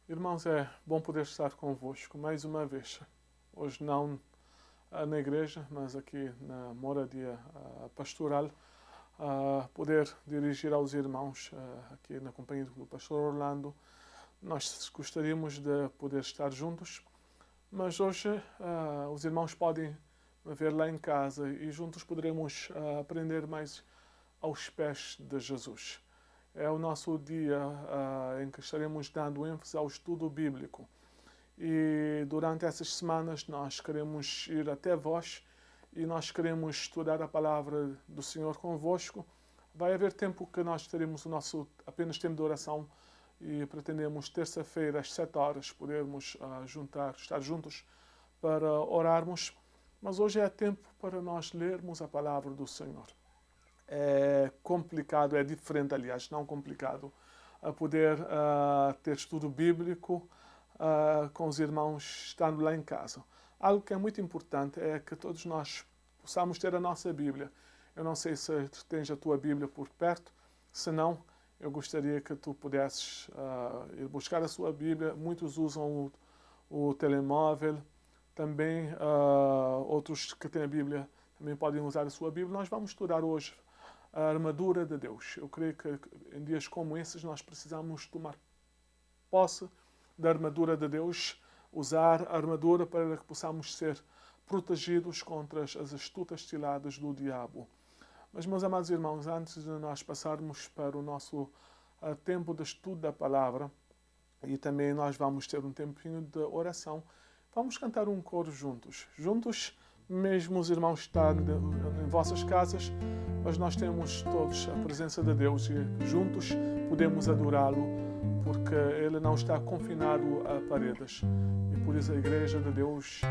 Irmãos, é bom poder estar convosco mais uma vez. Hoje não na igreja, mas aqui na moradia pastoral, poder dirigir aos irmãos aqui na companhia do pastor Orlando. Nós gostaríamos de poder estar juntos, mas hoje os irmãos podem me ver lá em casa e juntos poderemos aprender mais aos pés de Jesus. É o nosso dia em que estaremos dando ênfase ao estudo bíblico. E durante essas semanas nós queremos ir até vós e nós queremos estudar a palavra do Senhor convosco. Vai haver tempo que nós teremos o nosso apenas tempo de oração e pretendemos terça-feira às 7 horas podermos estar juntos para orarmos. Mas hoje é tempo para nós lermos a palavra do Senhor. É complicado, é diferente, aliás, não complicado, a poder ter estudo bíblico com os irmãos estando lá em casa. Algo que é muito importante é que todos nós possamos ter a nossa Bíblia. Eu não sei se tens a tua Bíblia por perto, se não, eu gostaria que tu pudesses ir buscar a sua Bíblia. Muitos usam o telemóvel, também outros que têm a Bíblia também podem usar a sua Bíblia. Nós vamos estudar hoje a armadura de Deus. Eu creio que em dias como esses nós precisamos tomar posse da armadura de Deus, usar a armadura para que possamos ser protegidos contra as astutas ciladas do diabo. Mas, meus amados irmãos, antes de nós passarmos para o nosso tempo de estudo da palavra, e também nós vamos ter um tempinho de oração, vamos cantar um coro juntos. Juntos, mesmo os irmãos estão em vossas casas, mas nós temos todos a presença de Deus e juntos podemos adorá-lo, porque Ele não está confinado a paredes. E por isso a Igreja de Deus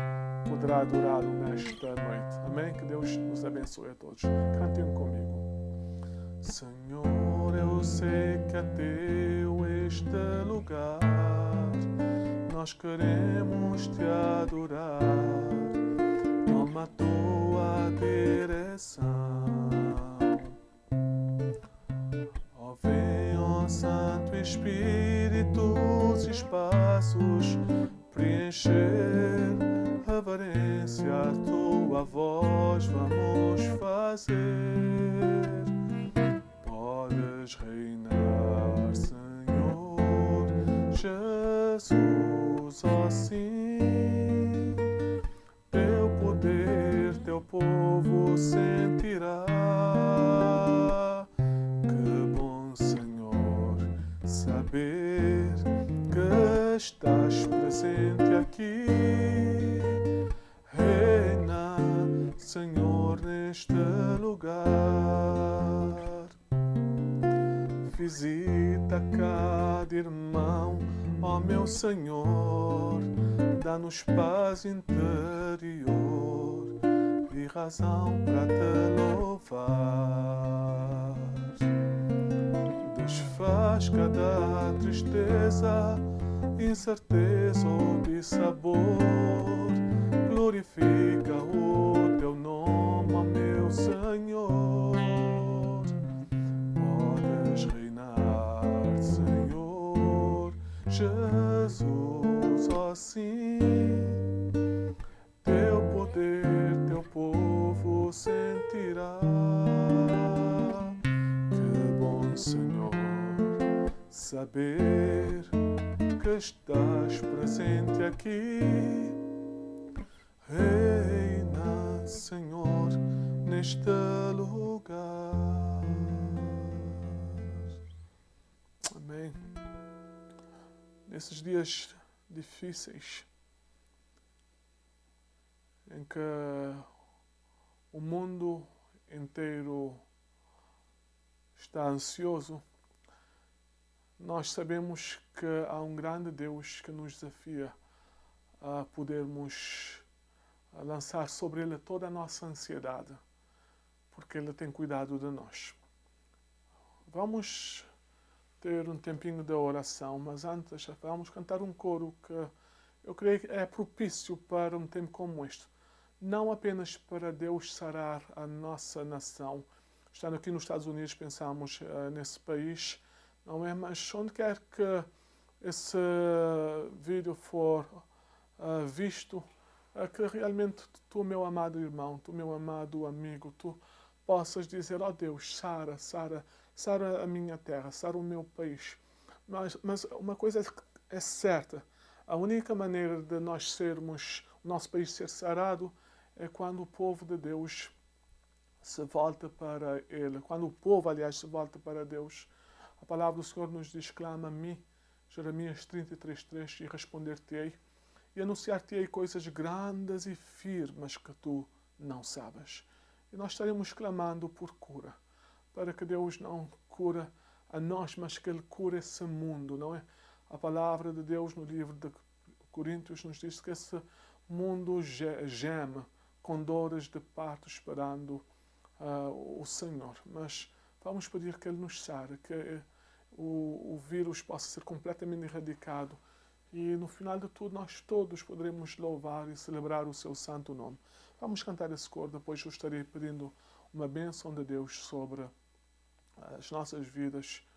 poderá adorá-lo nesta noite. Amém? Que Deus nos abençoe a todos. Cantem comigo. Senhor, eu sei que é teu este lugar. Nós queremos te adorar. Toma a tua direção. Ó, vem, ó Santo Espírito, os espaços preencher. Reverência à tua voz vamos fazer. Podes reinar, Senhor Jesus, assim teu poder, teu povo sentirá. Que bom, Senhor, saber que estás presente aqui. Reina, Senhor, neste lugar. Visita cada irmão, ó meu Senhor, dá-nos paz interior e razão para te louvar. Desfaz cada tristeza, incerteza ou dissabor. Glorifica o teu nome, ó meu Senhor. Podes reinar, Senhor Jesus, assim teu poder, teu povo sentirá. Que bom, Senhor, saber que estás presente aqui. Reina, Senhor, neste lugar. Amém. Nesses dias difíceis em que o mundo inteiro está ansioso, nós sabemos que há um grande Deus que nos desafia a podermos lançar sobre Ele toda a nossa ansiedade, porque Ele tem cuidado de nós. Vamos ter um tempinho de oração, mas antes vamos cantar um coro que eu creio que é propício para um tempo como este. Não apenas para Deus sarar a nossa nação. Estando aqui nos Estados Unidos, pensamos nesse país, não é? Mas onde quer que esse vídeo for visto, que realmente tu, meu amado irmão, tu, meu amado amigo, tu possas dizer, ó Deus, sara a minha terra, sara o meu país. Mas uma coisa é certa, a única maneira de nós sermos, o nosso país ser sarado, é quando o povo de Deus se volta para Ele. Quando o povo, aliás, se volta para Deus. A palavra do Senhor nos diz, clama-me, Jeremias 33:3, e responder-te-ei, e anunciar-te-ei coisas grandes e firmes que tu não sabes. E nós estaremos clamando por cura, para que Deus não cura a nós, mas que Ele cure esse mundo, não é? A palavra de Deus no livro de Coríntios nos diz que esse mundo geme com dores de parto esperando o Senhor. Mas vamos pedir que Ele nos sare, que o vírus possa ser completamente erradicado e no final de tudo nós todos poderemos louvar e celebrar o seu santo nome. Vamos cantar esse coro, depois eu estarei pedindo uma bênção de Deus sobre as nossas vidas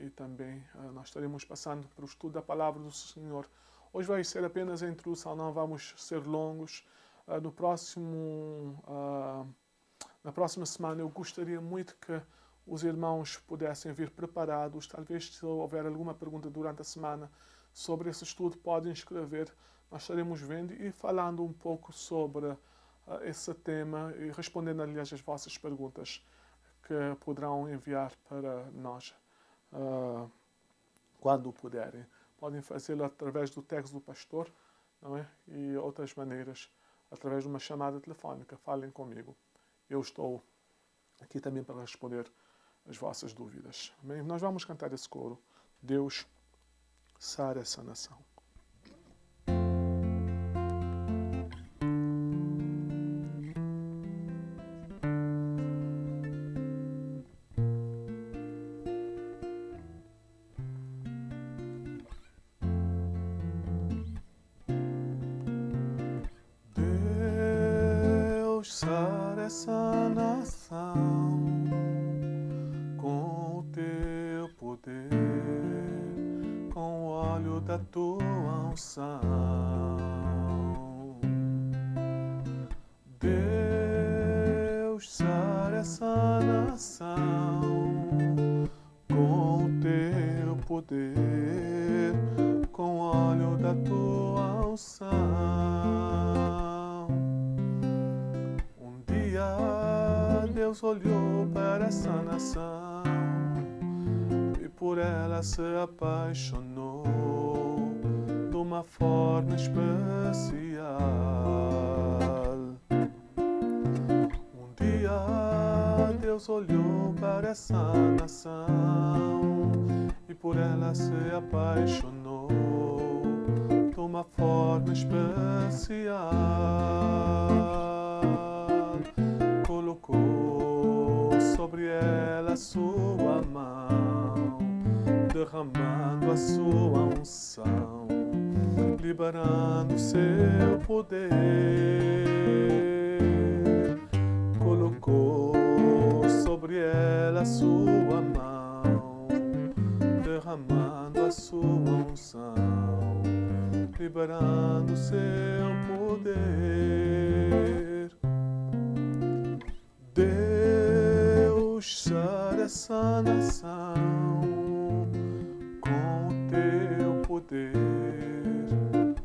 e também nós estaremos passando para o estudo da palavra do Senhor. Hoje vai ser apenas a introdução, não vamos ser longos. Na próxima semana eu gostaria muito que os irmãos pudessem vir preparados. Talvez se houver alguma pergunta durante a semana sobre esse estudo, podem escrever. Nós estaremos vendo e falando um pouco sobre esse tema e respondendo, aliás, as vossas perguntas que poderão enviar para nós quando puderem. Podem fazê-lo através do texto do pastor, não é? E outras maneiras, através de uma chamada telefónica. Falem comigo. Eu estou aqui também para responder as vossas dúvidas. Amém? Nós vamos cantar esse coro. Deus sara essa nação. Deus sara essa nação com o teu poder, com o óleo da tua unção. Deus sara essa nação com o teu poder, com o óleo da tua unção. Um dia Deus olhou para essa nação e por ela se apaixonou de uma forma especial. Um dia Deus olhou para essa nação e por ela se apaixonou de uma forma especial. Colocou sobre ela a sua mão, derramando a sua unção, liberando seu poder. Colocou sobre ela a sua mão, derramando a sua unção, liberando seu poder. Deus sara essa nação com o teu poder,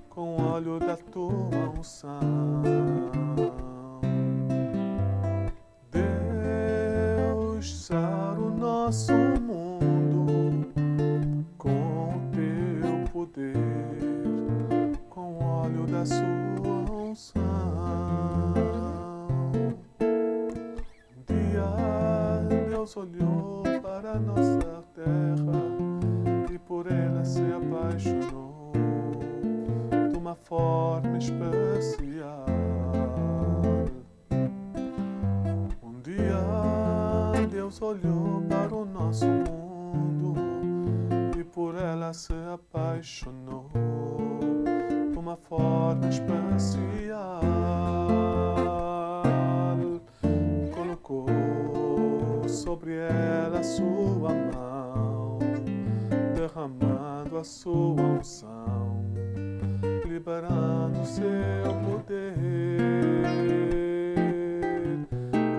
com o óleo da tua unção. Deus sara o nosso mundo com o teu poder, com o óleo da sua unção. Deus olhou para a nossa terra e por ela se apaixonou de uma forma especial. Um dia Deus olhou para o nosso mundo e por ela se apaixonou de uma forma especial. Colocou sobre ela a sua mão, derramando derramando a sua unção, liberando seu poder.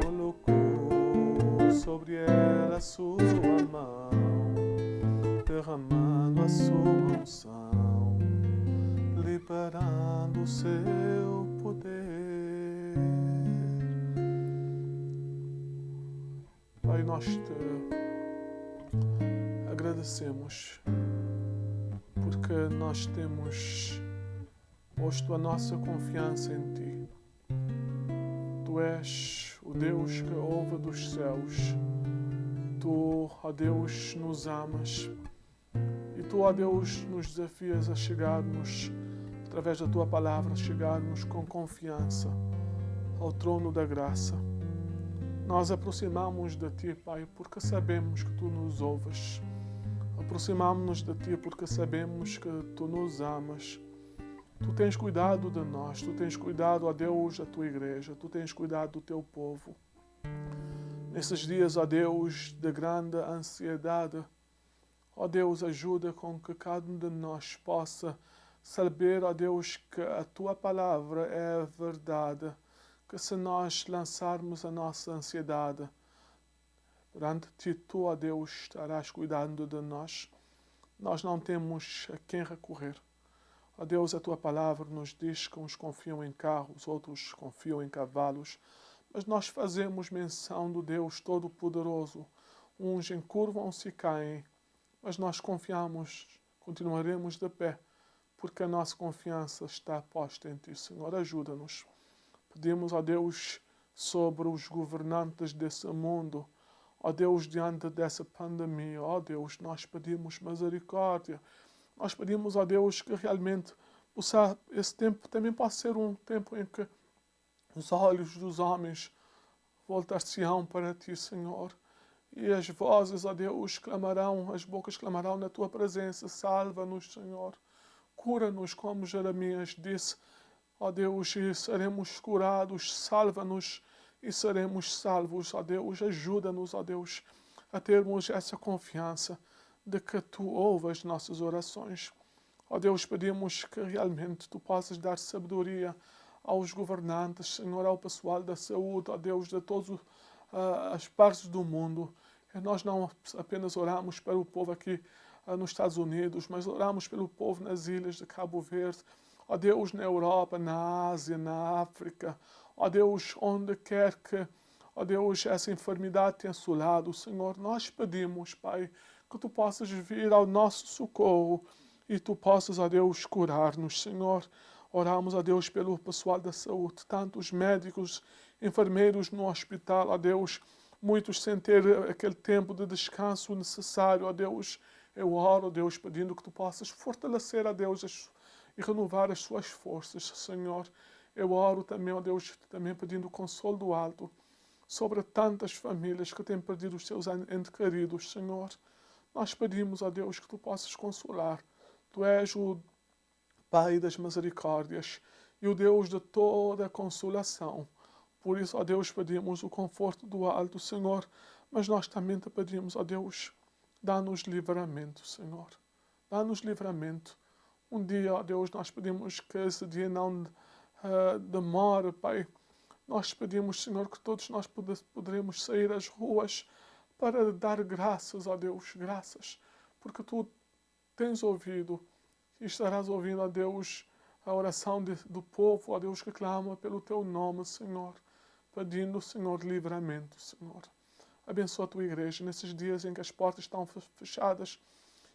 Colocou sobre ela a sua mão, derramando a sua unção, liberando seu poder. Pai, nós te agradecemos porque nós temos posto a nossa confiança em Ti. Tu és o Deus que ouve dos céus. Tu, ó Deus, nos amas. E Tu, ó Deus, nos desafias a chegarmos, através da Tua palavra, chegarmos com confiança ao trono da graça. Nós aproximamos de Ti, Pai, porque sabemos que Tu nos ouves. Aproximamos-nos de Ti porque sabemos que Tu nos amas. Tu tens cuidado de nós, Tu tens cuidado, ó Deus, da Tua igreja, Tu tens cuidado do Teu povo. Nesses dias, ó Deus, de grande ansiedade, ó Deus, ajuda com que cada um de nós possa saber, ó Deus, que a Tua palavra é a verdade, que se nós lançarmos a nossa ansiedade perante Ti, Tu, ó Deus, estarás cuidando de nós. Nós não temos a quem recorrer. Ó Deus, a Tua palavra nos diz que uns confiam em carros, outros confiam em cavalos, mas nós fazemos menção do Deus Todo-Poderoso. Uns encurvam-se e caem, mas nós confiamos, continuaremos de pé, porque a nossa confiança está posta em Ti. Senhor, ajuda-nos. Pedimos, ó Deus, sobre os governantes desse mundo, ó Deus, diante dessa pandemia, ó Deus, nós pedimos misericórdia. Nós pedimos, ó Deus, que realmente esse tempo também possa ser um tempo em que os olhos dos homens voltar-se-ão para Ti, Senhor. E as vozes, ó Deus, clamarão, as bocas clamarão na Tua presença. Salva-nos, Senhor. Cura-nos, como Jeremias disse. Ó Deus, e seremos curados. Salva-nos e seremos salvos. Ó Deus, ajuda-nos, ó Deus, a termos essa confiança de que Tu ouves as nossas orações. Ó Deus, pedimos que realmente Tu possas dar sabedoria aos governantes, Senhor, ao pessoal da saúde, ó Deus, de todas as partes do mundo. E nós não apenas oramos pelo povo aqui nos Estados Unidos, mas oramos pelo povo nas ilhas de Cabo Verde, ó Deus, na Europa, na Ásia, na África, ó Deus, onde quer que, ó Deus, essa enfermidade tenha assolado, Senhor, nós pedimos, Pai, que Tu possas vir ao nosso socorro e Tu possas, ó Deus, curar-nos, Senhor. Oramos, ó Deus, pelo pessoal da saúde, tanto os médicos, enfermeiros no hospital, ó Deus, muitos sem ter aquele tempo de descanso necessário, ó Deus. Eu oro, ó Deus, pedindo que Tu possas fortalecer, ó Deus, e renovar as suas forças, Senhor. Eu oro também, ó Deus, também pedindo o consolo do alto sobre tantas famílias que têm perdido os seus entes queridos, Senhor. Nós pedimos, ó Deus, que Tu possas consolar. Tu és o Pai das misericórdias e o Deus de toda a consolação. Por isso, ó Deus, pedimos o conforto do alto, Senhor, mas nós também Te pedimos, ó Deus, dá-nos livramento, Senhor. Dá-nos livramento. Um dia, ó Deus, nós pedimos que esse dia não demore, Pai. Nós pedimos, Senhor, que todos nós poderemos sair às ruas para dar graças, ó Deus, graças, porque Tu tens ouvido e estarás ouvindo, ó Deus, a oração do povo, ó Deus, que clama pelo Teu nome, Senhor, pedindo, Senhor, livramento, Senhor. Abençoa a Tua igreja nesses dias em que as portas estão fechadas,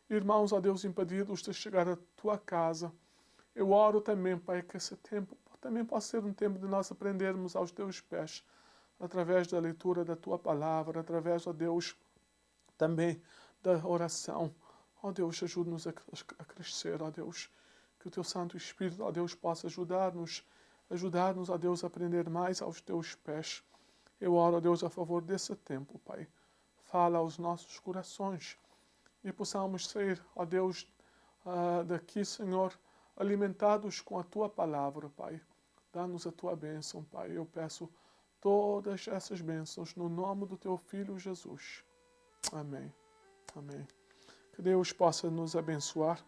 irmãos, ó Deus, impedidos de chegar à Tua casa. Eu oro também, Pai, que esse tempo também possa ser um tempo de nós aprendermos aos Teus pés, através da leitura da Tua palavra, através, ó Deus, também da oração. Ó Deus, ajude-nos a crescer, ó Deus, que o Teu Santo Espírito, ó Deus, possa ajudar-nos, ó Deus, a aprender mais aos Teus pés. Eu oro, ó Deus, a favor desse tempo, Pai. Fala aos nossos corações e possamos ser, ó Deus, daqui, Senhor, alimentados com a Tua palavra, Pai. Dá-nos a Tua bênção, Pai. Eu peço todas essas bênçãos no nome do Teu Filho Jesus. Amém. Amém. Que Deus possa nos abençoar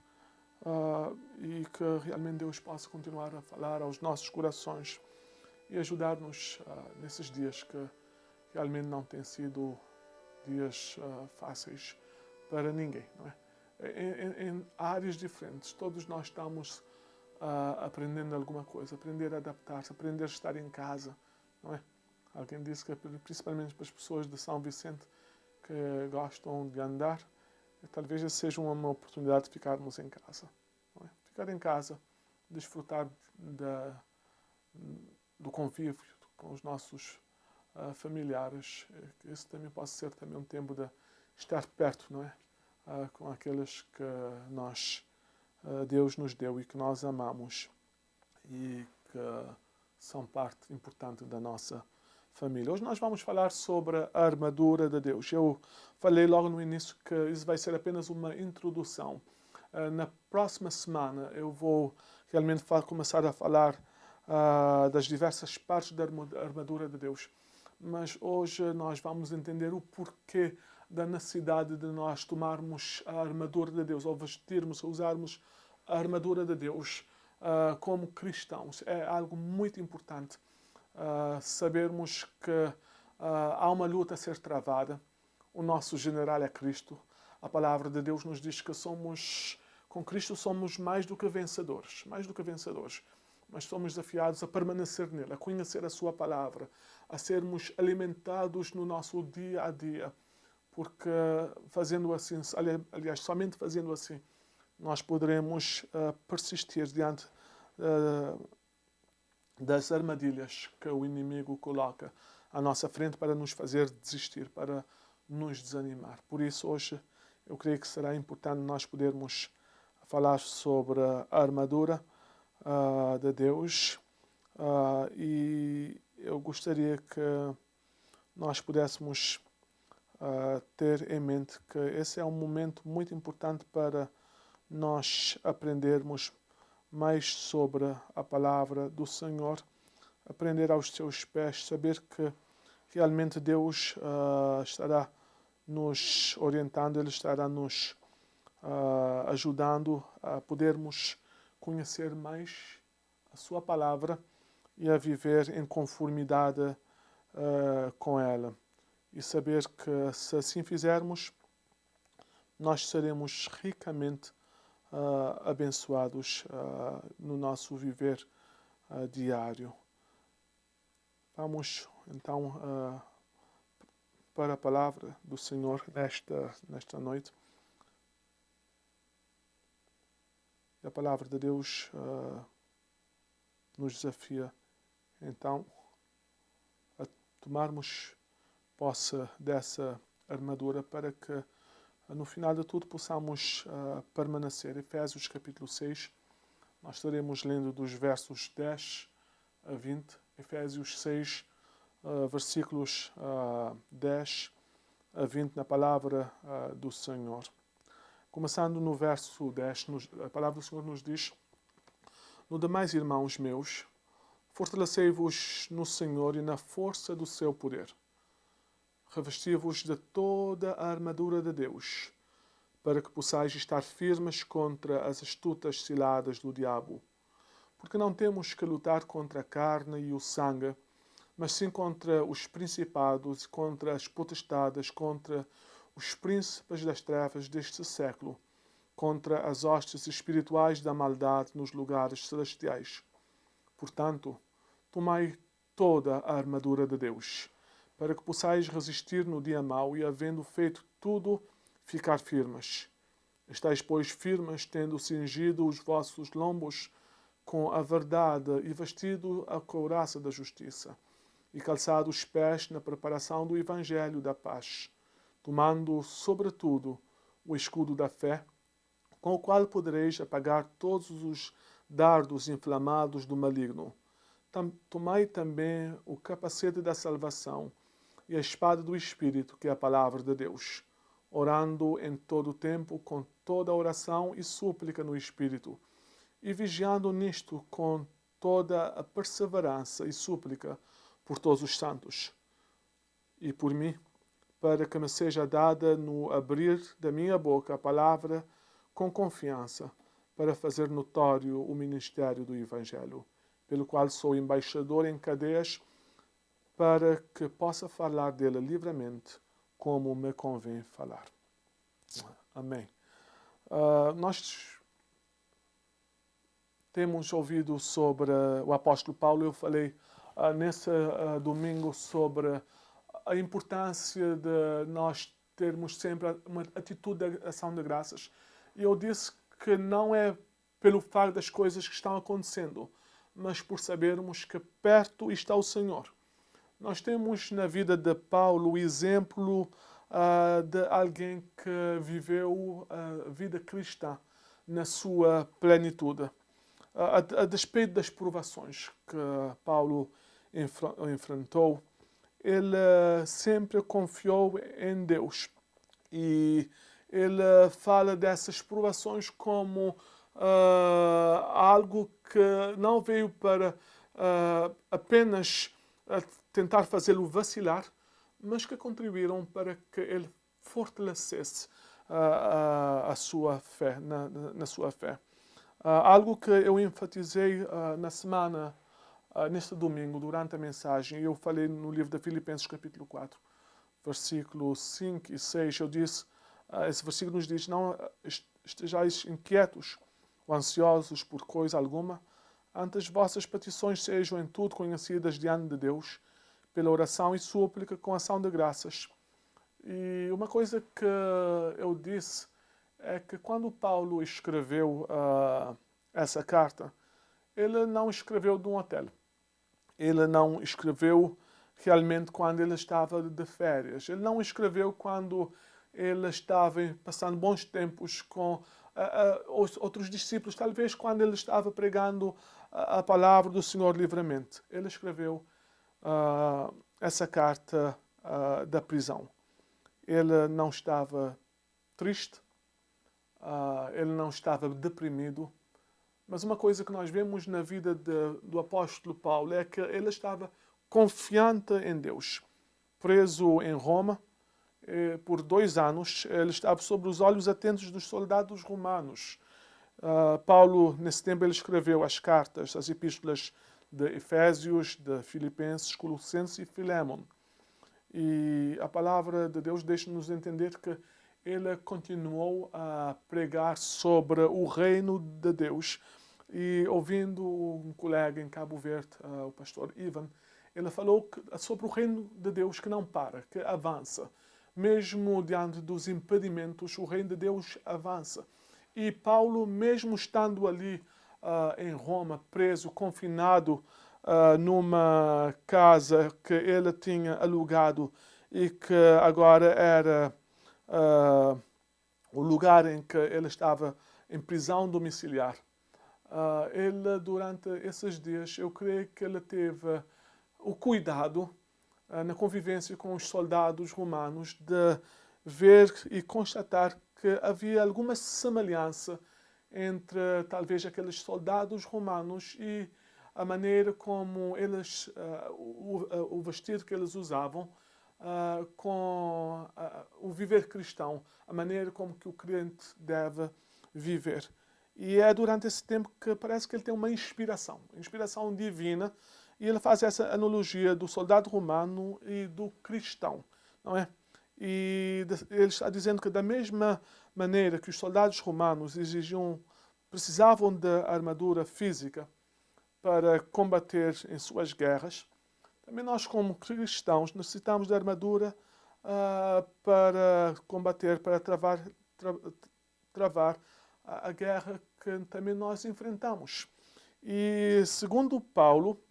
e que realmente Deus possa continuar a falar aos nossos corações e ajudar-nos nesses dias que realmente não têm sido dias fáceis para ninguém, não é? Em áreas diferentes, todos nós estamos aprendendo alguma coisa, aprender a adaptar-se, aprender a estar em casa, não é? Alguém disse que principalmente para as pessoas de São Vicente que gostam de andar, talvez essa seja uma oportunidade de ficarmos em casa, não é? Ficar em casa, desfrutar do convívio com os nossos familiares. Esse também pode ser também um tempo de estar perto, não é? Com aqueles que Deus nos deu e que nós amamos e que são parte importante da nossa família. Hoje nós vamos falar sobre a armadura de Deus. Eu falei logo no início que isso vai ser apenas uma introdução. Na próxima semana eu vou realmente começar a falar das diversas partes da armadura de Deus. Mas hoje nós vamos entender o porquê da necessidade de nós tomarmos a armadura de Deus, ou vestirmos, ou usarmos a armadura de Deus como cristãos. É algo muito importante sabermos que há uma luta a ser travada. O nosso general é Cristo. A palavra de Deus nos diz que com Cristo somos mais do que vencedores, mas somos desafiados a permanecer nele, a conhecer a sua palavra, a sermos alimentados no nosso dia a dia, porque fazendo assim, aliás, somente fazendo assim, nós poderemos persistir diante das armadilhas que o inimigo coloca à nossa frente para nos fazer desistir, para nos desanimar. Por isso, hoje, eu creio que será importante nós podermos falar sobre a armadura de Deus e eu gostaria que nós pudéssemos ter em mente que esse é um momento muito importante para nós aprendermos mais sobre a palavra do Senhor, aprender aos seus pés, saber que realmente Deus estará nos orientando, Ele estará nos ajudando a podermos conhecer mais a sua palavra e a viver em conformidade com ela. E saber que se assim fizermos, nós seremos ricamente abençoados no nosso viver diário. Vamos então para a palavra do Senhor nesta noite. E a palavra de Deus nos desafia então a tomarmos posse dessa armadura para que no final de tudo possamos permanecer. Efésios capítulo 6, nós estaremos lendo dos versos 10 a 20. Efésios 6, versículos 10 a 20 na palavra do Senhor. Começando no verso 10, a palavra do Senhor nos diz: No demais, irmãos meus, fortalecei-vos no Senhor e na força do seu poder. Revesti-vos de toda a armadura de Deus, para que possais estar firmes contra as astutas ciladas do diabo. Porque não temos que lutar contra a carne e o sangue, mas sim contra os principados, contra as potestades, contra os príncipes das trevas deste século, contra as hostes espirituais da maldade nos lugares celestiais. Portanto, tomai toda a armadura de Deus, para que possais resistir no dia mau e, havendo feito tudo, ficar firmes. Estais, pois, firmes, tendo cingido os vossos lombos com a verdade e vestido a couraça da justiça, e calçado os pés na preparação do evangelho da paz, tomando, sobretudo, o escudo da fé, com o qual podereis apagar todos os dardos inflamados do maligno. Tomai também o capacete da salvação e a espada do Espírito, que é a palavra de Deus, orando em todo o tempo com toda oração e súplica no Espírito, e vigiando nisto com toda a perseverança e súplica por todos os santos, e por mim, para que me seja dada no abrir da minha boca a palavra com confiança, para fazer notório o ministério do Evangelho, pelo qual sou embaixador em cadeias, para que possa falar dele livremente, como me convém falar. Amém. Nós temos ouvido sobre o apóstolo Paulo. Eu falei nesse domingo sobre a importância de nós termos sempre uma atitude de ação de graças. E eu disse que não é pelo facto das coisas que estão acontecendo, mas por sabermos que perto está o Senhor. Nós temos na vida de Paulo o exemplo de alguém que viveu a vida cristã na sua plenitude. A despeito das provações que Paulo enfrentou, ele sempre confiou em Deus. E ele fala dessas provações como algo que não veio para apenas tentar fazê-lo vacilar, mas que contribuíram para que ele fortalecesse a sua fé, na sua fé. Algo que eu enfatizei na semana, neste domingo, durante a mensagem, eu falei no livro de Filipenses, capítulo 4, versículos 5 e 6, eu disse, esse versículo nos diz, não estejais inquietos ou ansiosos por coisa alguma, antes vossas petições sejam em tudo conhecidas diante de Deus, pela oração e súplica com ação de graças. E uma coisa que eu disse é que quando Paulo escreveu essa carta, ele não escreveu de um hotel. Ele não escreveu realmente quando ele estava de férias. Ele não escreveu quando ele estava passando bons tempos com os outros discípulos, talvez quando ele estava pregando a palavra do Senhor livremente. Ele escreveu essa carta da prisão. Ele não estava triste, ele não estava deprimido, mas uma coisa que nós vemos na vida do apóstolo Paulo é que ele estava confiante em Deus. Preso em Roma por 2 anos, ele estava sob os olhos atentos dos soldados romanos. Paulo, nesse tempo, ele escreveu as cartas, as epístolas de Efésios, de Filipenses, Colossenses e Filémon. E a palavra de Deus deixa-nos entender que ele continuou a pregar sobre o reino de Deus. E ouvindo um colega em Cabo Verde, o pastor Ivan, ele falou sobre o reino de Deus que não para, que avança. Mesmo diante dos impedimentos, o reino de Deus avança. E Paulo, mesmo estando ali em Roma, preso, confinado, numa casa que ele tinha alugado e que agora era o lugar em que ele estava em prisão domiciliar. Ele, durante esses dias, eu creio que ele teve o cuidado, na convivência com os soldados romanos, de ver e constatar que havia alguma semelhança entre, talvez, aqueles soldados romanos e a maneira como eles, o vestido que eles usavam, com o viver cristão, a maneira como que o crente deve viver. E é durante esse tempo que parece que ele tem uma inspiração divina, e ele faz essa analogia do soldado romano e do cristão, não é? E ele está dizendo que da mesma maneira que os soldados romanos precisavam de armadura física para combater em suas guerras, também nós, como cristãos, necessitamos de armadura para combater, para travar a guerra que também nós enfrentamos. E segundo Paulo,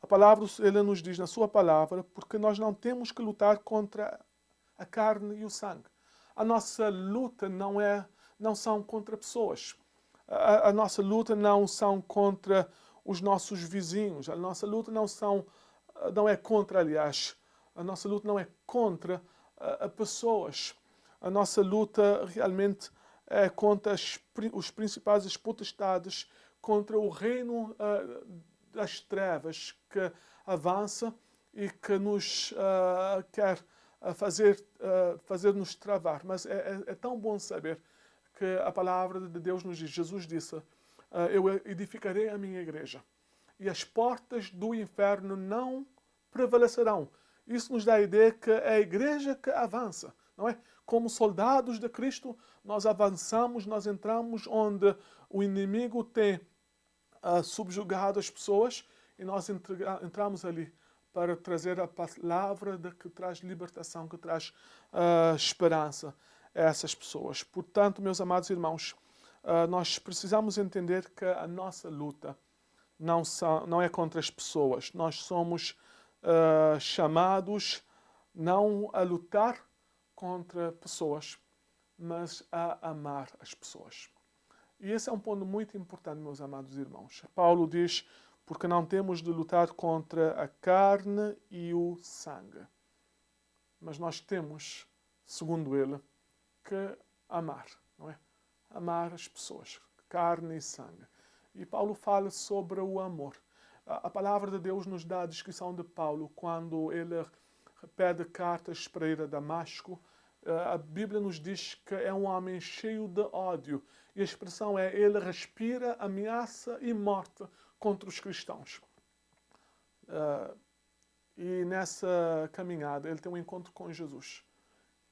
a palavra, ele nos diz na sua palavra, porque nós não temos que lutar contra a carne e o sangue. A nossa luta não são contra pessoas. A nossa luta não são contra os nossos vizinhos. A nossa luta não é contra, aliás, a nossa luta não é contra pessoas. A nossa luta realmente é contra os principais, as potestades, contra o reino das trevas que avança e que nos quer fazer-nos travar. Mas é tão bom saber que a palavra de Deus nos diz. Jesus disse, eu edificarei a minha igreja e as portas do inferno não prevalecerão. Isso nos dá a ideia que é a igreja que avança, não é? Como soldados de Cristo, nós avançamos, nós entramos onde o inimigo tem subjugado as pessoas e nós entramos ali para trazer a palavra que traz libertação, que traz esperança a essas pessoas. Portanto, meus amados irmãos, nós precisamos entender que a nossa luta não é contra as pessoas. Nós somos chamados não a lutar contra pessoas, mas a amar as pessoas. E esse é um ponto muito importante, meus amados irmãos. Paulo diz, porque não temos de lutar contra a carne e o sangue. Mas nós temos, segundo ele, que amar, não é? Amar as pessoas, carne e sangue. E Paulo fala sobre o amor. A palavra de Deus nos dá a descrição de Paulo quando ele pede cartas para ir a Damasco. A Bíblia nos diz que é um homem cheio de ódio. E a expressão é, ele respira ameaça e morte contra os cristãos. E nessa caminhada ele tem um encontro com Jesus.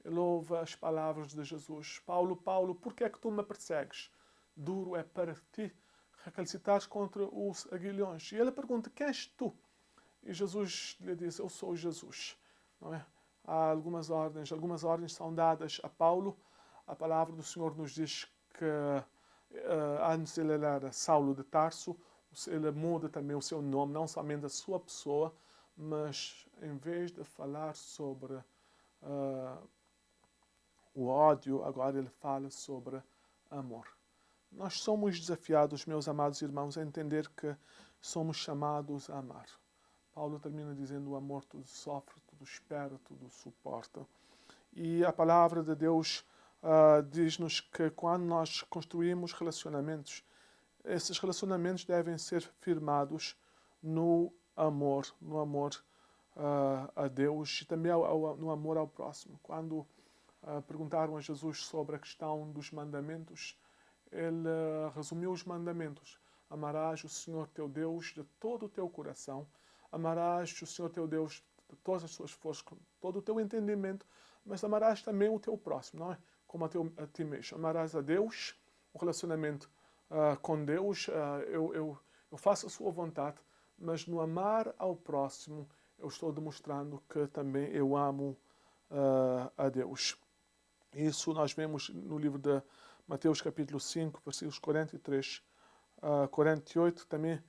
Ele ouve as palavras de Jesus. Paulo, Paulo, por que é que tu me persegues? Duro é para ti recalcitares contra os aguilhões. E ele pergunta, quem és tu? E Jesus lhe diz, eu sou Jesus. Não é? Há algumas ordens são dadas a Paulo. A palavra do Senhor nos diz que antes ele era Saulo de Tarso, ele muda também o seu nome, não somente a sua pessoa, mas em vez de falar sobre o ódio, agora ele fala sobre amor. Nós somos desafiados, meus amados irmãos, a entender que somos chamados a amar. Paulo termina dizendo, o amor tudo sofre, tudo espera, tudo suporta. E a palavra de Deus diz-nos que quando nós construímos relacionamentos, esses relacionamentos devem ser firmados no amor a Deus e também no amor ao próximo. Quando perguntaram a Jesus sobre a questão dos mandamentos, ele resumiu os mandamentos. Amarás o Senhor teu Deus de todo o teu coração, amarás o Senhor teu Deus de todas as suas forças, com todo o teu entendimento, mas amarás também o teu próximo, não é? Como a ti mesmo. Amarás a Deus, o relacionamento com Deus, eu faço a sua vontade, mas no amar ao próximo, eu estou demonstrando que também eu amo a Deus. Isso nós vemos no livro de Mateus capítulo 5, versículos 43 a 48, também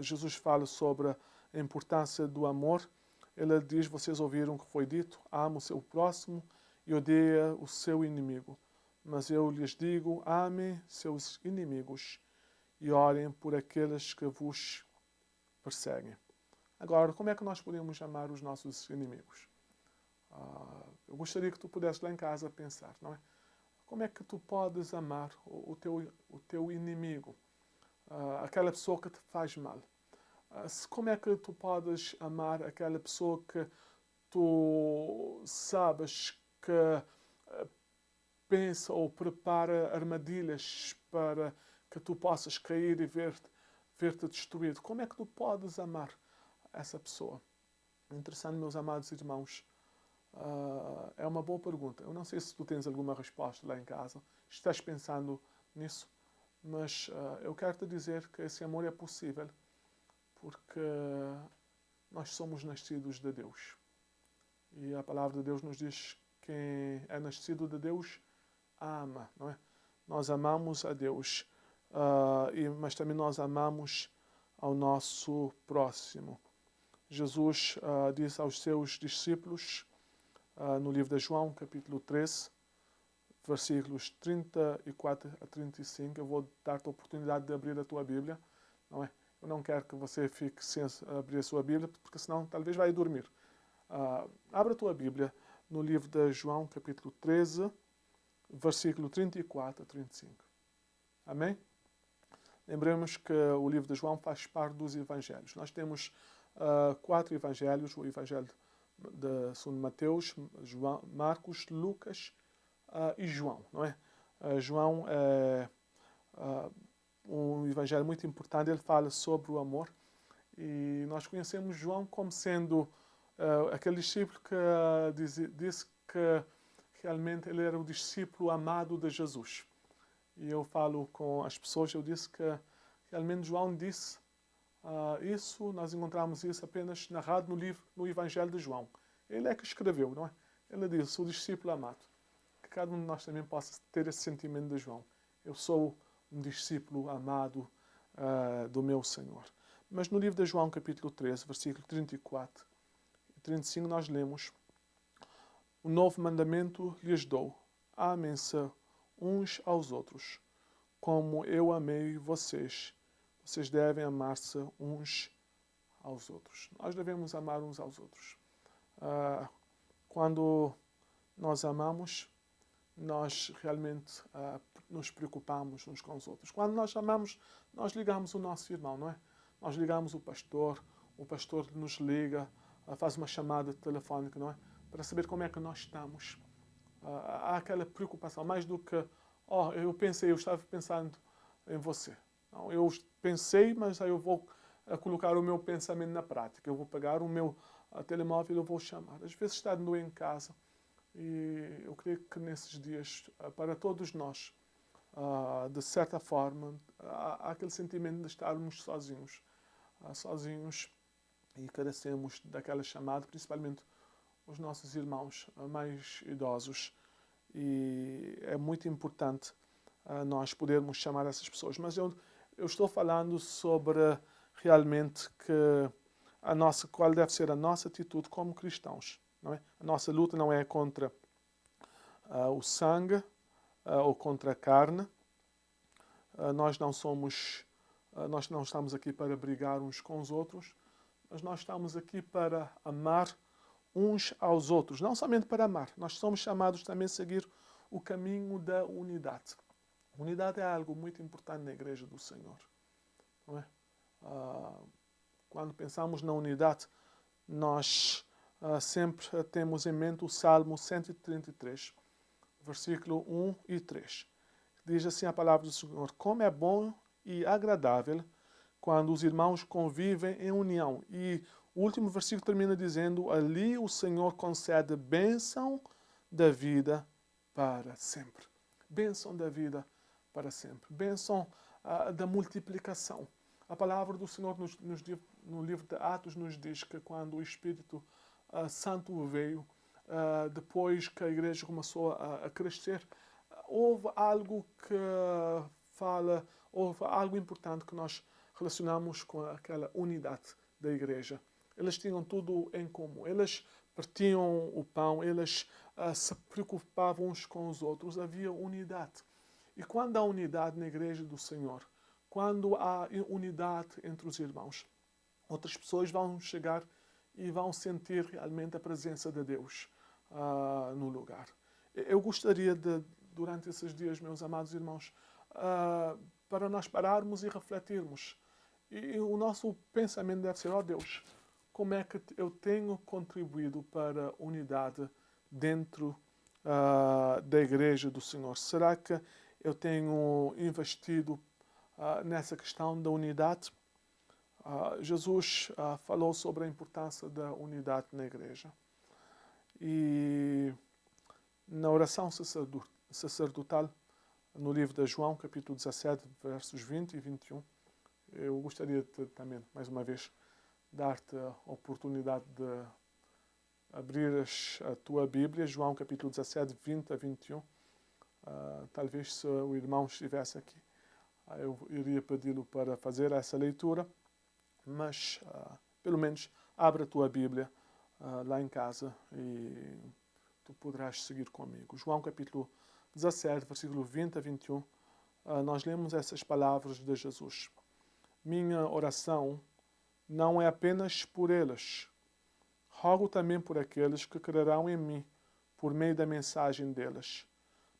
Jesus fala sobre a importância do amor. Ele diz, vocês ouviram o que foi dito, ama o seu próximo e odeia o seu inimigo. Mas eu lhes digo, amem seus inimigos e orem por aqueles que vos perseguem. Agora, como é que nós podemos amar os nossos inimigos? Eu gostaria que tu pudesse lá em casa pensar, não é? Como é que tu podes amar o teu inimigo? Aquela pessoa que te faz mal. Como é que tu podes amar aquela pessoa que tu sabes que pensa ou prepara armadilhas para que tu possas cair e ver-te destruído? Como é que tu podes amar essa pessoa? Interessante, meus amados irmãos. É uma boa pergunta. Eu não sei se tu tens alguma resposta lá em casa. Estás pensando nisso? Mas eu quero te dizer que esse amor é possível porque nós somos nascidos de Deus. E a palavra de Deus nos diz que quem é nascido de Deus ama, não é? Nós amamos a Deus, mas também nós amamos ao nosso próximo. Jesus diz aos seus discípulos, no livro de João, capítulo 13, versículos 34 a 35, eu vou dar-te a oportunidade de abrir a tua Bíblia, não é? Eu não quero que você fique sem abrir a sua Bíblia, porque senão talvez vai dormir. Abra a tua Bíblia no livro de João, capítulo 13, versículo 34 a 35. Amém? Lembremos que o livro de João faz parte dos evangelhos. Nós temos 4 evangelhos, o evangelho de São Mateus, Marcos, Lucas e João, não é? João é um evangelho muito importante, ele fala sobre o amor. E nós conhecemos João como sendo aquele discípulo que disse que realmente ele era o discípulo amado de Jesus. E eu falo com as pessoas, eu disse que realmente João disse isso, nós encontramos isso apenas narrado no Evangelho de João. Ele é que escreveu, não é? Ele disse, o discípulo amado. Que cada um de nós também possa ter esse sentimento de João. Eu sou um discípulo amado do meu Senhor. Mas no livro de João, capítulo 13, versículo 34 e 35, nós lemos: um novo mandamento lhes dou, amem-se uns aos outros. Como eu amei vocês, vocês devem amar-se uns aos outros. Nós devemos amar uns aos outros. Quando nós amamos, nós realmente nos preocupamos uns com os outros. Quando nós amamos, nós ligamos o nosso irmão, não é? Nós ligamos o pastor nos liga, faz uma chamada telefónica, não é? Para saber como é que nós estamos. Há aquela preocupação, mais do que, eu estava pensando em você. Não, eu pensei, mas aí eu vou colocar o meu pensamento na prática. Eu vou pegar o meu telemóvel e eu vou chamar. Às vezes estando em casa, e eu creio que nesses dias, para todos nós, de certa forma, há aquele sentimento de estarmos sozinhos. Sozinhos e carecemos daquela chamada, principalmente os nossos irmãos mais idosos. E é muito importante nós podermos chamar essas pessoas. Mas eu estou falando sobre realmente qual deve ser a nossa atitude como cristãos. Não é? A nossa luta não é contra o sangue ou contra a carne. Nós não estamos aqui para brigar uns com os outros, mas nós estamos aqui para amar uns aos outros. Não somente para amar, nós somos chamados também a seguir o caminho da unidade. Unidade é algo muito importante na Igreja do Senhor. Não é? Quando pensamos na unidade, nós sempre temos em mente o Salmo 133, versículo 1 e 3. Diz assim a palavra do Senhor: como é bom e agradável quando os irmãos convivem em união. E o último versículo termina dizendo: ali o Senhor concede bênção da vida para sempre. Bênção da vida para sempre. Bênção da multiplicação. A palavra do Senhor no livro de Atos nos diz que quando o Espírito Santo veio, depois que a igreja começou a crescer, houve algo houve algo importante que nós relacionamos com aquela unidade da igreja. Eles tinham tudo em comum. Eles partiam o pão, eles se preocupavam uns com os outros. Havia unidade. E quando há unidade na igreja do Senhor, quando há unidade entre os irmãos, outras pessoas vão chegar e vão sentir realmente a presença de Deus no lugar. Eu gostaria de, durante esses dias, meus amados irmãos, para nós pararmos e refletirmos. E o nosso pensamento deve ser: Deus, como é que eu tenho contribuído para a unidade dentro da igreja do Senhor? Será que eu tenho investido nessa questão da unidade? Jesus falou sobre a importância da unidade na igreja. E na oração sacerdotal, no livro de João, capítulo 17, versos 20 e 21, eu gostaria de também, mais uma vez, dar-te a oportunidade de abrir a tua Bíblia, João capítulo 17, 20 a 21. Talvez se o irmão estivesse aqui, eu iria pedi-lo para fazer essa leitura, mas pelo menos abre a tua Bíblia lá em casa e tu poderás seguir comigo. João capítulo 17, versículo 20 a 21, nós lemos essas palavras de Jesus. Minha oração não é apenas por eles. Rogo também por aqueles que crerão em mim, por meio da mensagem deles,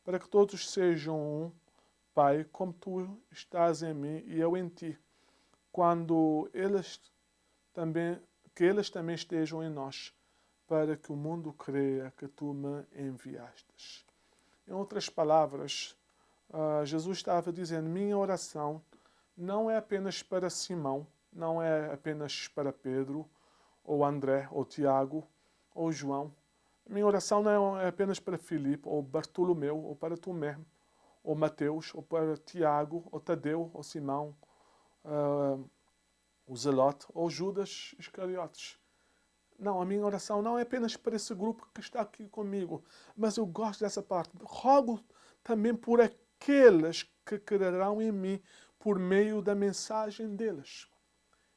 para que todos sejam um, Pai, como tu estás em mim e eu em ti, que eles também estejam em nós, para que o mundo creia que tu me enviastes. Em outras palavras, Jesus estava dizendo, minha oração não é apenas para Simão, não é apenas para Pedro, ou André, ou Tiago, ou João. Minha oração não é apenas para Filipe, ou Bartolomeu, ou para Tomé, ou Mateus, ou para Tiago, ou Tadeu, ou Simão, o Zelote, ou Judas Iscariotes. Não, a minha oração não é apenas para esse grupo que está aqui comigo, mas eu gosto dessa parte. Rogo também por aqueles que crerão em mim por meio da mensagem deles.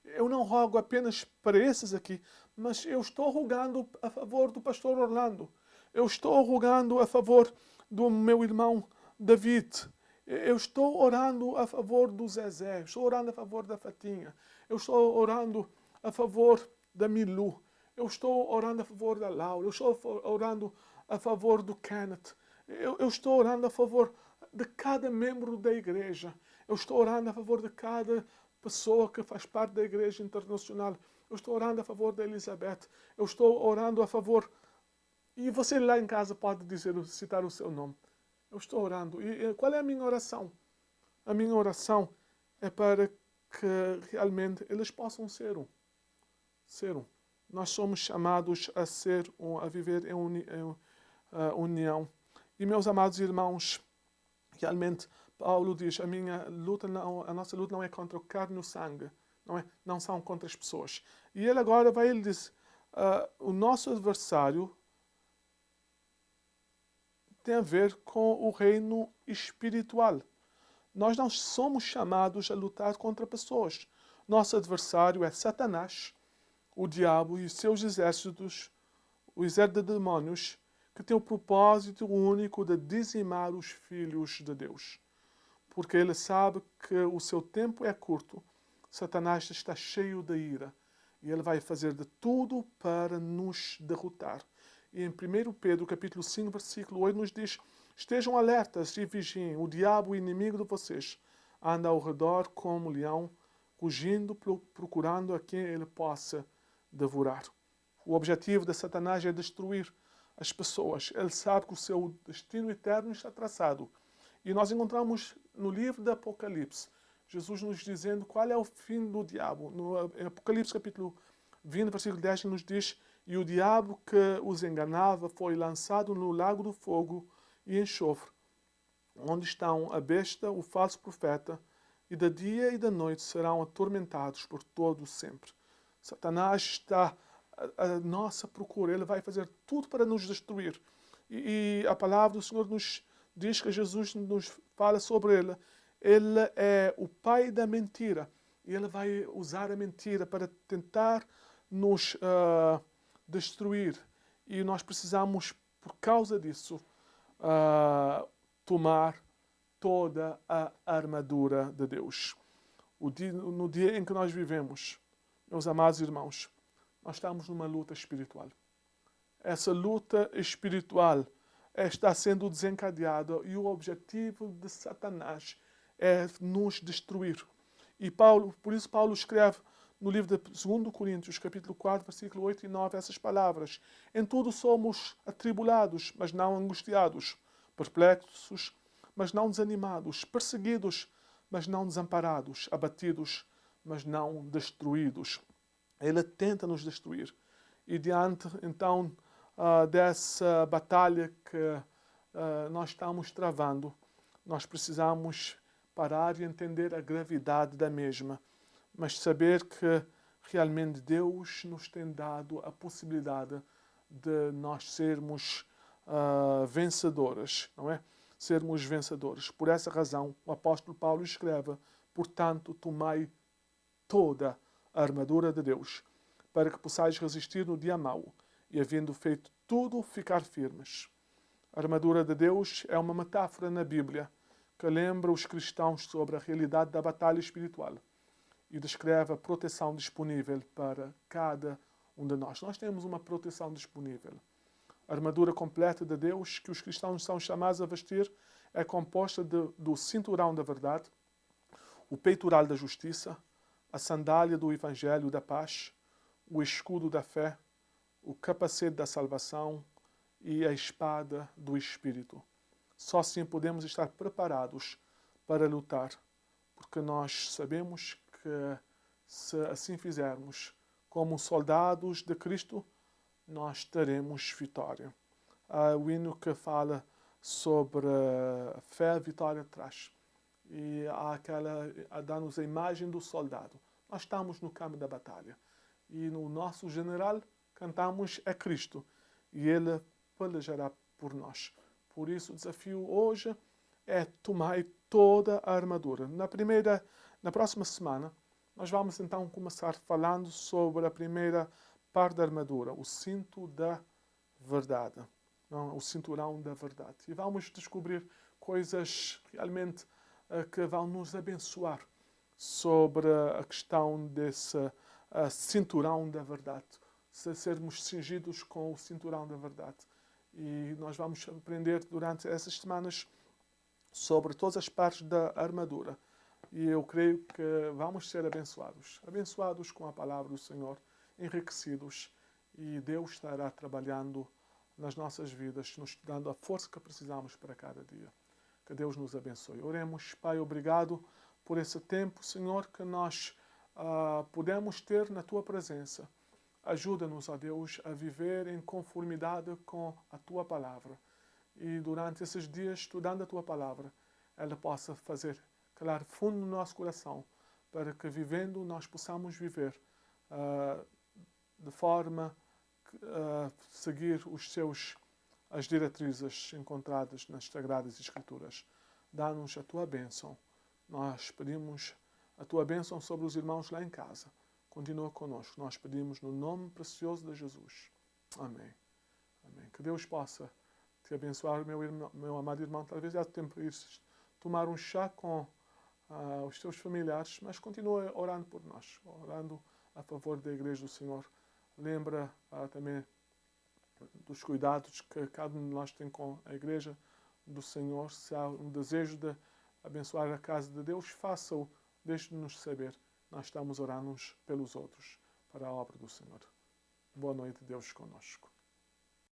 Eu não rogo apenas para esses aqui, mas eu estou rogando a favor do pastor Orlando. Eu estou rogando a favor do meu irmão David. Eu estou orando a favor do Zezé. Eu estou orando a favor da Fatinha. Eu estou orando a favor da Milu. Eu estou orando a favor da Laura. Eu estou orando a favor do Kenneth. Eu estou orando a favor de cada membro da igreja. Eu estou orando a favor de cada pessoa que faz parte da Igreja Internacional. Eu estou orando a favor da Elizabeth. Eu estou orando a favor... E você lá em casa pode dizer, citar o seu nome. Eu estou orando. E qual é a minha oração? A minha oração é para que realmente eles possam ser um. Ser um. Nós somos chamados a ser um, a viver em união. E meus amados irmãos, realmente Paulo diz, a nossa luta não é contra o carne e o sangue, não são contra as pessoas. E ele agora ele diz, o nosso adversário tem a ver com o reino espiritual. Nós não somos chamados a lutar contra pessoas. Nosso adversário é Satanás, o diabo e seus exércitos, o exército de demônios, que tem o propósito único de dizimar os filhos de Deus. Porque ele sabe que o seu tempo é curto. Satanás está cheio de ira. E ele vai fazer de tudo para nos derrotar. E em 1 Pedro, capítulo 5, versículo 8, nos diz, estejam alertas e vigiem, o diabo, o inimigo de vocês, anda ao redor como um leão, rugindo, procurando a quem ele possa devorar. O objetivo de Satanás é destruir as pessoas. Ele sabe que o seu destino eterno está traçado. E nós encontramos no livro do Apocalipse, Jesus nos dizendo qual é o fim do diabo. No Apocalipse capítulo 20, versículo 10, nos diz, e o diabo que os enganava foi lançado no lago do fogo e enxofre, onde estão a besta, o falso profeta, e de dia e de noite serão atormentados por todo sempre. Satanás está à nossa procura, ele vai fazer tudo para nos destruir. E a palavra do Senhor nos diz que Jesus nos fala sobre ele. Ele é o pai da mentira. E ele vai usar a mentira para tentar nos destruir. E nós precisamos, por causa disso, tomar toda a armadura de Deus. No dia em que nós vivemos, meus amados irmãos, nós estamos numa luta espiritual. Essa luta espiritual está sendo desencadeada e o objetivo de Satanás é nos destruir. E por isso Paulo escreve no livro de 2 Coríntios, capítulo 4, versículo 8 e 9, essas palavras. Em tudo somos atribulados, mas não angustiados, perplexos, mas não desanimados, perseguidos, mas não desamparados, abatidos, mas não destruídos. Ele tenta nos destruir. E diante, então, dessa batalha que nós estamos travando, nós precisamos parar e entender a gravidade da mesma, mas saber que realmente Deus nos tem dado a possibilidade de nós sermos vencedores, não é? Sermos vencedores. Por essa razão, o apóstolo Paulo escreve, portanto, tomai toda a armadura de Deus, para que possais resistir no dia mau, e havendo feito tudo, ficar firmes. A armadura de Deus é uma metáfora na Bíblia que lembra os cristãos sobre a realidade da batalha espiritual e descreve a proteção disponível para cada um de nós. Nós temos uma proteção disponível. A armadura completa de Deus que os cristãos são chamados a vestir é composta do cinturão da verdade, o peitoral da justiça, a sandália do evangelho da paz, o escudo da fé, o capacete da salvação e a espada do Espírito. Só assim podemos estar preparados para lutar, porque nós sabemos que se assim fizermos, como soldados de Cristo, nós teremos vitória. Há o hino que fala sobre a fé, a vitória traz. E dá-nos a imagem do soldado. Nós estamos no campo da batalha. E no nosso general cantamos é Cristo. E Ele pelejará por nós. Por isso o desafio hoje é tomar toda a armadura. Na próxima semana, nós vamos então começar falando sobre a primeira parte da armadura, o cinto da verdade, não, o cinturão da verdade. E vamos descobrir coisas realmente que vão nos abençoar sobre a questão desse cinturão da verdade, se sermos cingidos com o cinturão da verdade. E nós vamos aprender durante essas semanas sobre todas as partes da armadura. E eu creio que vamos ser abençoados. Abençoados com a palavra do Senhor, enriquecidos. E Deus estará trabalhando nas nossas vidas, nos dando a força que precisamos para cada dia. Que Deus nos abençoe. Oremos, Pai, obrigado por esse tempo, Senhor, que nós podemos ter na Tua presença. Ajuda-nos, ó Deus, a viver em conformidade com a Tua palavra. E durante esses dias, estudando a Tua palavra, ela possa fazer calar fundo no nosso coração, para que vivendo nós possamos viver de forma a seguir as diretrizes encontradas nas Sagradas Escrituras. Dá-nos a Tua bênção. Nós pedimos a Tua bênção sobre os irmãos lá em casa. Continua conosco. Nós pedimos no nome precioso de Jesus. Amém. Amém. Que Deus possa te abençoar, meu amado irmão. Talvez há tempo para ir tomar um chá com os teus familiares, mas continua orando por nós, orando a favor da Igreja do Senhor. Lembra também dos cuidados que cada um de nós tem com a Igreja do Senhor. Se há um desejo de abençoar a casa de Deus, faça-o, deixe-nos saber. Nós estamos orando uns pelos outros para a obra do Senhor. Boa noite, Deus conosco.